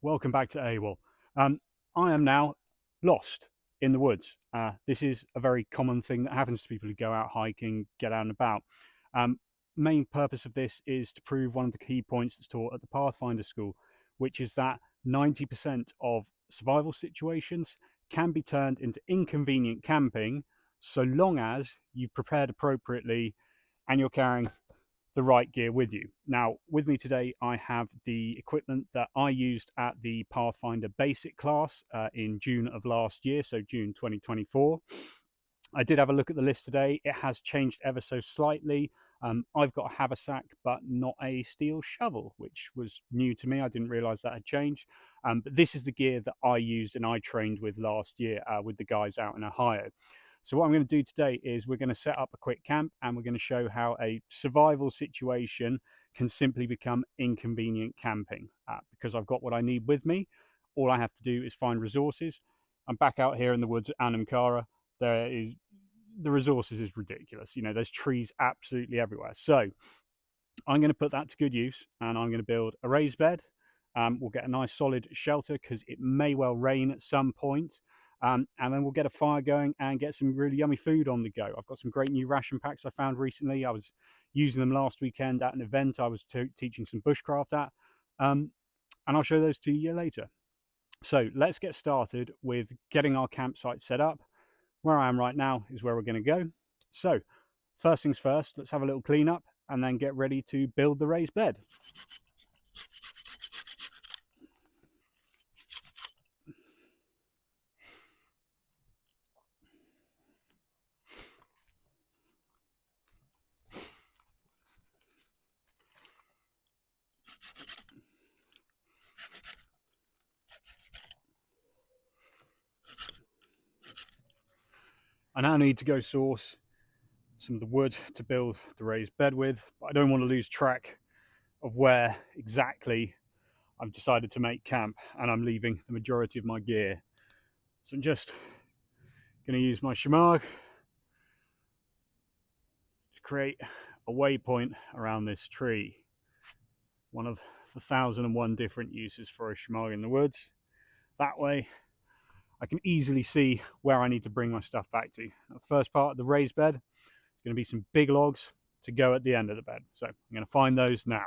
Welcome back to AWOL. I am now lost in the woods. This is a very common thing that happens to people who go out hiking, get out and about. Main purpose of this is to prove one of the key points that's taught at the Pathfinder school, which is that 90% of survival situations can be turned into inconvenient camping so long as you've prepared appropriately and you're carrying the right gear with you. Now, with me today, I have the equipment that I used at the Pathfinder Basic Class in June of last year, so June 2024. I did have a look at the list today. It has changed ever so slightly. I've got a haversack, but not a steel shovel, which was new to me. I didn't realize that had changed. But this is the gear that I used and I trained with last year with the guys out in Ohio. So what I'm going to do today is we're going to set up a quick camp and we're going to show how a survival situation can simply become inconvenient camping. Because I've got what I need with me, all I have to do is find resources. I'm back out here in the woods at Anamkara. The resources is ridiculous. You know, there's trees absolutely everywhere. So I'm going to put that to good use and I'm going to build a raised bed. We'll get a nice solid shelter because it may well rain at some point. And then we'll get a fire going and get some really yummy food on the go. I've got some great new ration packs I found recently. I was using them last weekend at an event I was teaching some bushcraft at. And I'll show those to you later. So let's get started with getting our campsite set up. Where I am right now is where we're going to go. So first things first, let's have a little clean up and then get ready to build the raised bed. I now need to go source some of the wood to build the raised bed with, but I don't want to lose track of where exactly I've decided to make camp, and I'm leaving the majority of my gear. So I'm just going to use my shemagh to create a waypoint around this tree. One of the 1001 different uses for a shemagh in the woods. That way I can easily see where I need to bring my stuff back to. The first part of the raised bed is going to be some big logs to go at the end of the bed. So I'm going to find those now.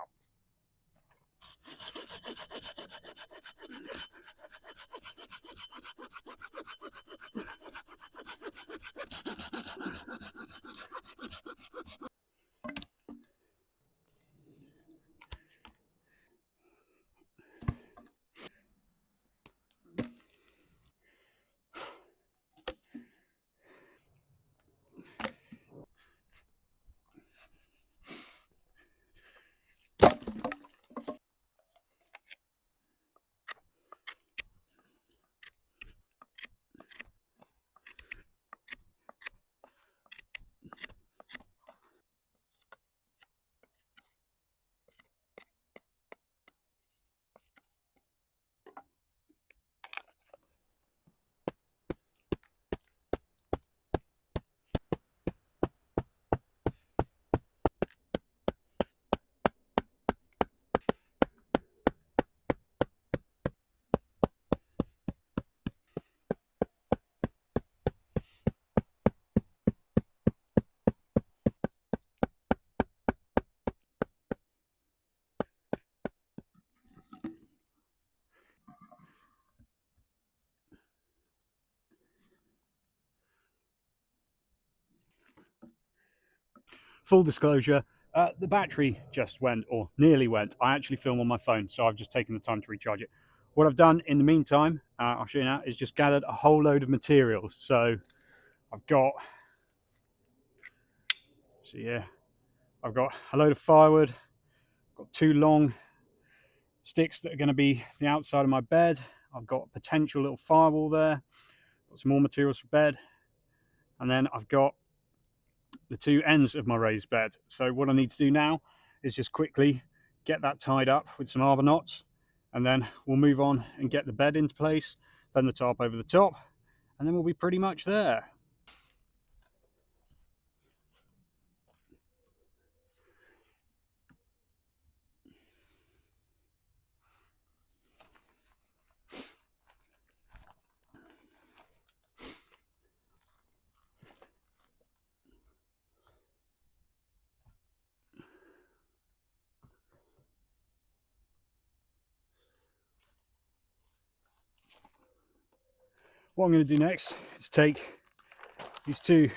Full disclosure, the battery just went, or nearly went. I actually film on my phone, so I've just taken the time to recharge it. What I've done in the meantime, I'll show you now, is just gathered a whole load of materials. So I've got, I've got a load of firewood, I've got 2 long sticks that are going to be the outside of my bed. I've got a potential little firewall there, got some more materials for bed, and then I've got the 2 ends of my raised bed. So what I need to do now is just quickly get that tied up with some arbor knots, and then we'll move on and get the bed into place, then the tarp over the top, and then we'll be pretty much there. What I'm going to do next is take these two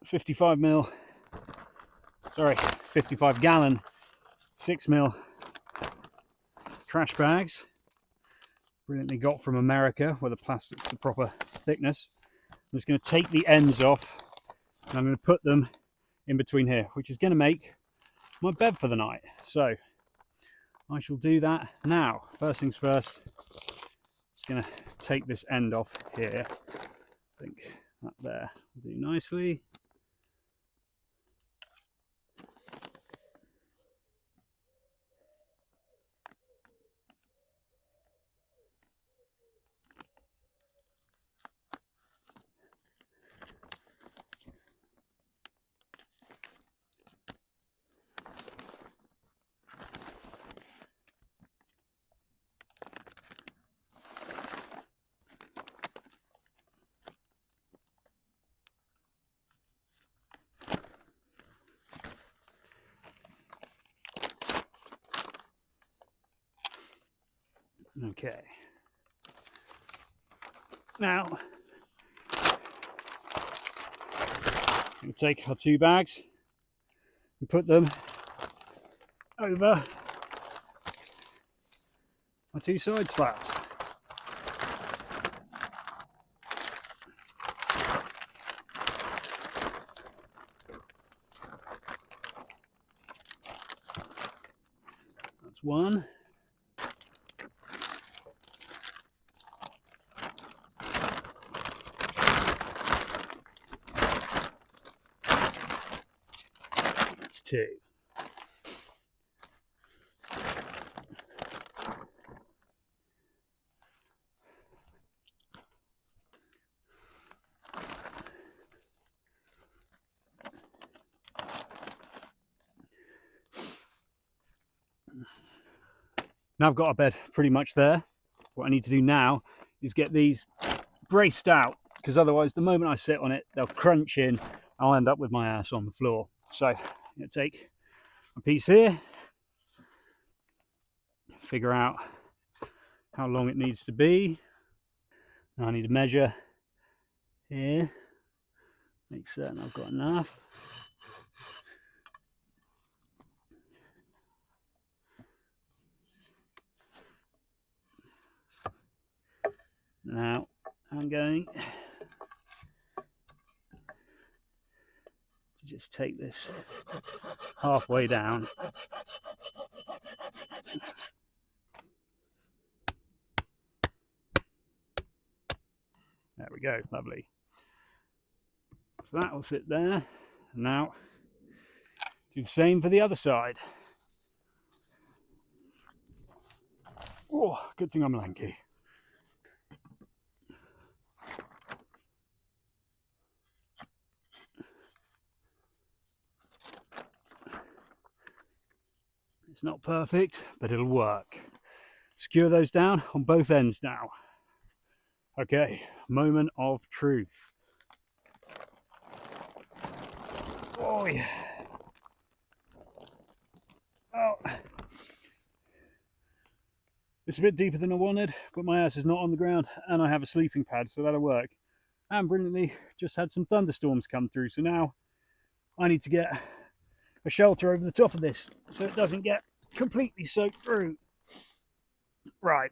55 gallon 6mm trash bags, brilliantly got from America, where the plastic's the proper thickness. I'm just going to take the ends off and I'm going to put them in between here, which is going to make my bed for the night. So I shall do that now. First things first, just going to take this end off here. I think that there will do nicely. Okay. Now, we'll take our two bags and put them over my two side slats. That's one. That's two. Now I've got our bed pretty much there. What I need to do now is get these braced out, because otherwise the moment I sit on it, they'll crunch in. I'll end up with my ass on the floor. So I'm going to take a piece here, figure out how long it needs to be. Now I need to measure here, make certain I've got enough. Now I'm going to just take this halfway down. There we go, lovely. So that will sit there. Now do the same for the other side. Oh, good thing I'm lanky. It's not perfect, but it'll work. Secure those down on both ends now. Okay, moment of truth. Oh yeah. Oh. It's a bit deeper than I wanted, but my ass is not on the ground and I have a sleeping pad, so that'll work. And brilliantly, just had some thunderstorms come through, so now I need to get a shelter over the top of this so it doesn't get completely soaked through. Right.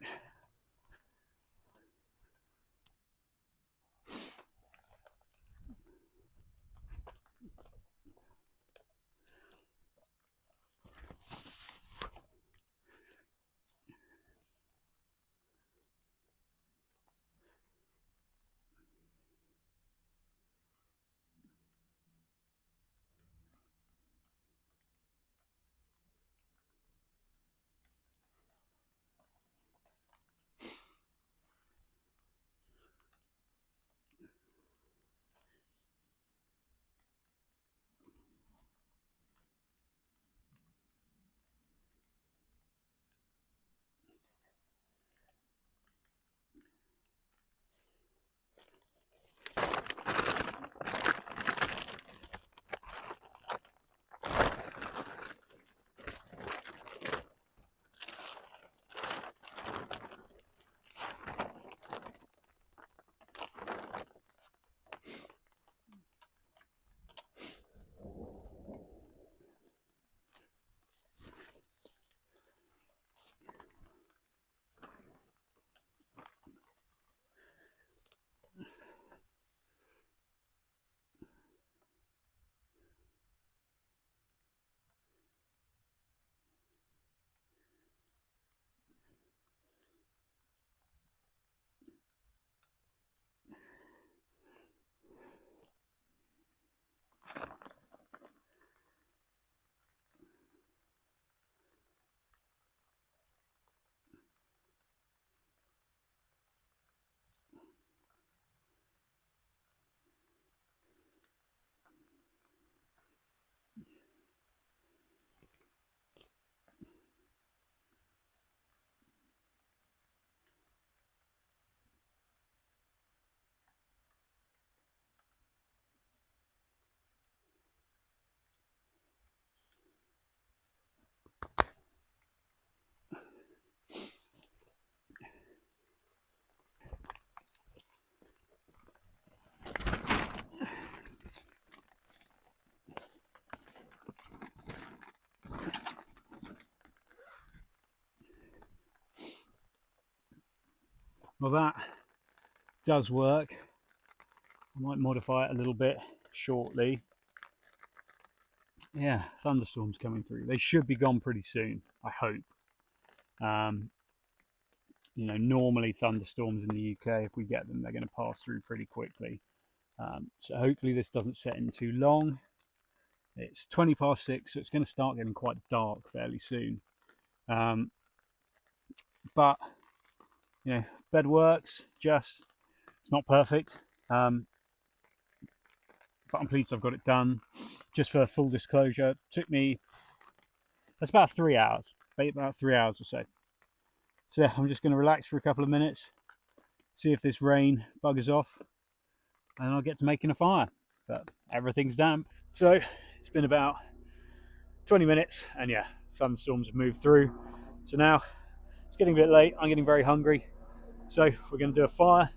Well, that does work. I might modify it a little bit shortly. Yeah, thunderstorms coming through. They should be gone pretty soon, I hope. Um, normally thunderstorms in the UK, if we get them, they're going to pass through pretty quickly. So hopefully this doesn't set in too long. It's 20 past 6, so it's going to start getting quite dark fairly soon. But bed works. It's not perfect, but I'm pleased I've got it done. Just for full disclosure, it took me, that's about 3 hours, about 3 hours or so. So I'm just going to relax for a couple of minutes, see if this rain buggers off, and I'll get to making a fire. But everything's damp. So it's been about 20 minutes, and yeah, thunderstorms have moved through. So now it's getting a bit late. I'm getting very hungry. So we're going to do a fire.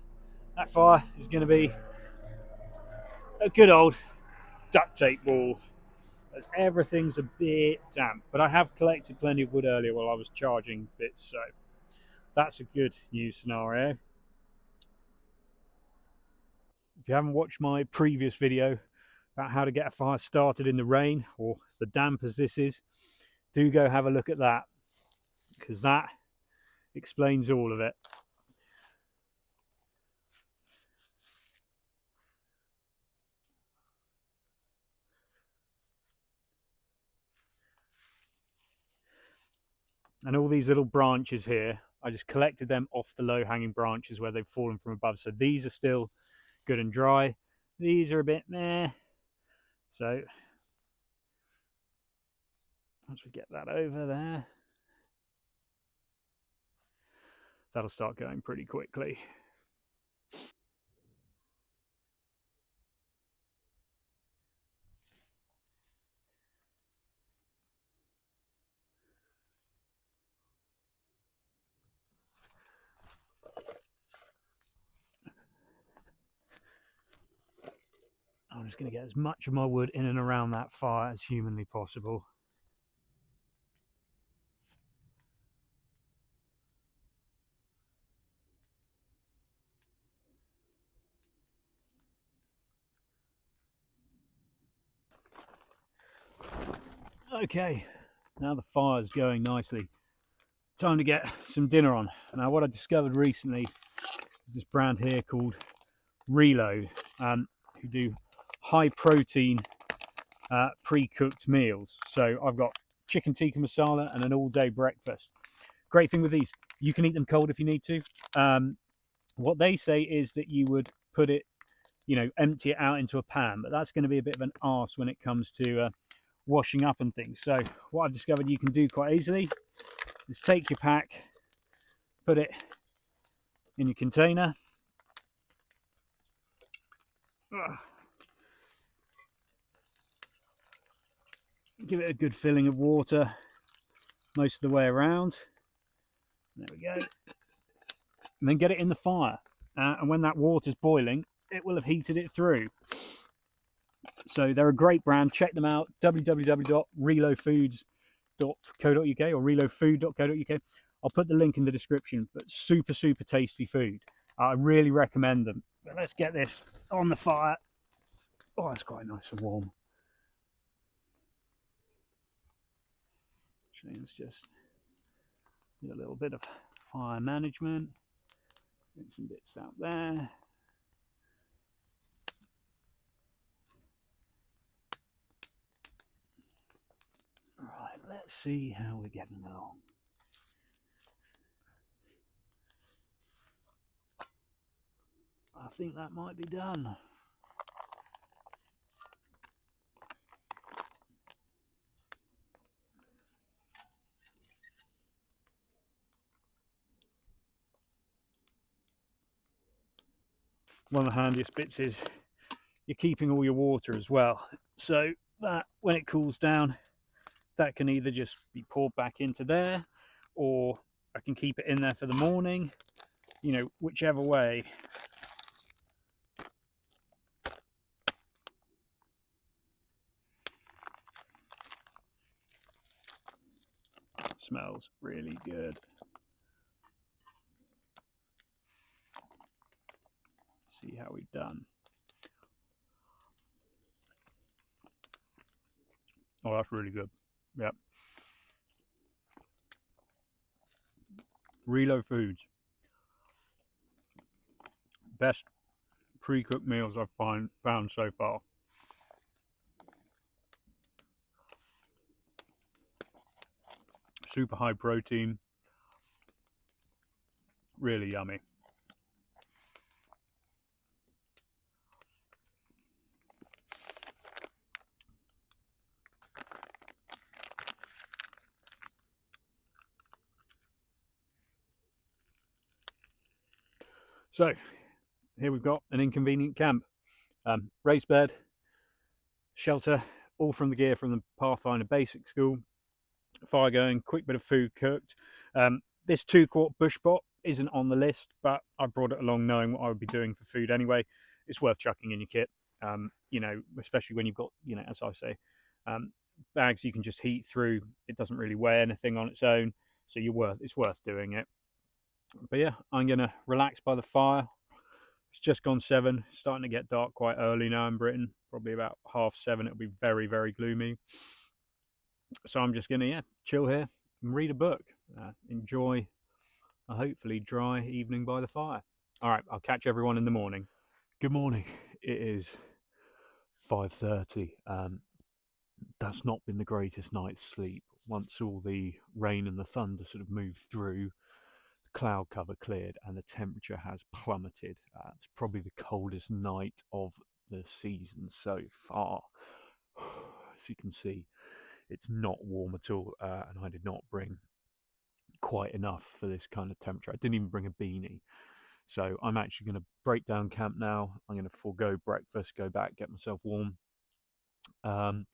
That fire is going to be a good old duct tape wall, as everything's a bit damp. But I have collected plenty of wood earlier while I was charging bits, so that's a good news scenario. If you haven't watched my previous video about how to get a fire started in the rain, or the damp as this is, do go have a look at that, because that explains all of it. And all these little branches here, I just collected them off the low-hanging branches where they've fallen from above. So these are still good and dry. These are a bit meh. So once we get that over there, that'll start going pretty quickly. I'm just going to get as much of my wood in and around that fire as humanly possible. Okay, now the fire's going nicely. Time to get some dinner on. Now, what I discovered recently is this brand here called Reload, who do high protein pre-cooked meals. So I've got chicken tikka masala and an all-day breakfast. Great thing with these, you can eat them cold if you need to. What they say is that you would put it, empty it out into a pan, but that's going to be a bit of an arse when it comes to washing up and things. So what I've discovered you can do quite easily is take your pack, put it in your container, give it a good filling of water most of the way around. There we go. And then get it in the fire. And when that water's boiling, it will have heated it through. So they're a great brand. Check them out. www.relofoods.co.uk or relofood.co.uk. I'll put the link in the description. But super, super tasty food. I really recommend them. But let's get this on the fire. Oh, it's quite nice and warm. Actually, let's just do a little bit of fire management. Get some bits out there. Right, let's see how we're getting along. I think that might be done. One of the handiest bits is you're keeping all your water as well. So that when it cools down, that can either just be poured back into there, or I can keep it in there for the morning, whichever way. Smells really good. see how we've done. Oh, that's really good. Yep. Reload Foods. Best pre-cooked meals I've found so far. Super high protein. Really yummy. So here we've got an inconvenient camp. Raised bed, shelter, all from the gear from the Pathfinder Basic School. Fire going, quick bit of food cooked. This 2-quart bush pot isn't on the list, but I brought it along knowing what I would be doing for food anyway. It's worth chucking in your kit, you know, especially when you've got, you know, as I say, bags you can just heat through. It doesn't really weigh anything on its own, so it's worth doing it. But yeah, I'm gonna relax by the fire. It's just gone 7, starting to get dark quite early now in Britain. Probably about 7:30. It'll be very, very gloomy. So I'm just gonna chill here and read a book, enjoy a hopefully dry evening by the fire. All right, I'll catch everyone in the morning. Good morning. It is 5:30. That's not been the greatest night's sleep. Once all the rain and the thunder sort of moved through, the cloud cover cleared and the temperature has plummeted. It's probably the coldest night of the season so far. As you can see, it's not warm at all, and I did not bring quite enough for this kind of temperature. I didn't even bring a beanie. So I'm actually going to break down camp now. I'm going to forego breakfast, go back, get myself warm, and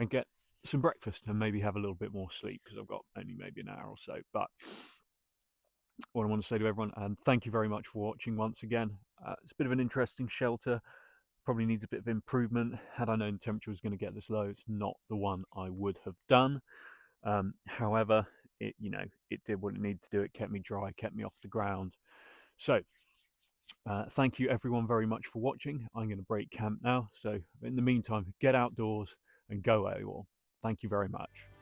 get some breakfast and maybe have a little bit more sleep because I've got only maybe an hour or so. But what I want to say to everyone, and thank you very much for watching once again. It's a bit of an interesting shelter. Probably needs a bit of improvement. Had I known the temperature was going to get this low, it's not the one I would have done. However, it did what it needed to do. It kept me dry, kept me off the ground. So thank you everyone very much for watching. I'm going to break camp now. So in the meantime, get outdoors and go AWOL. Thank you very much.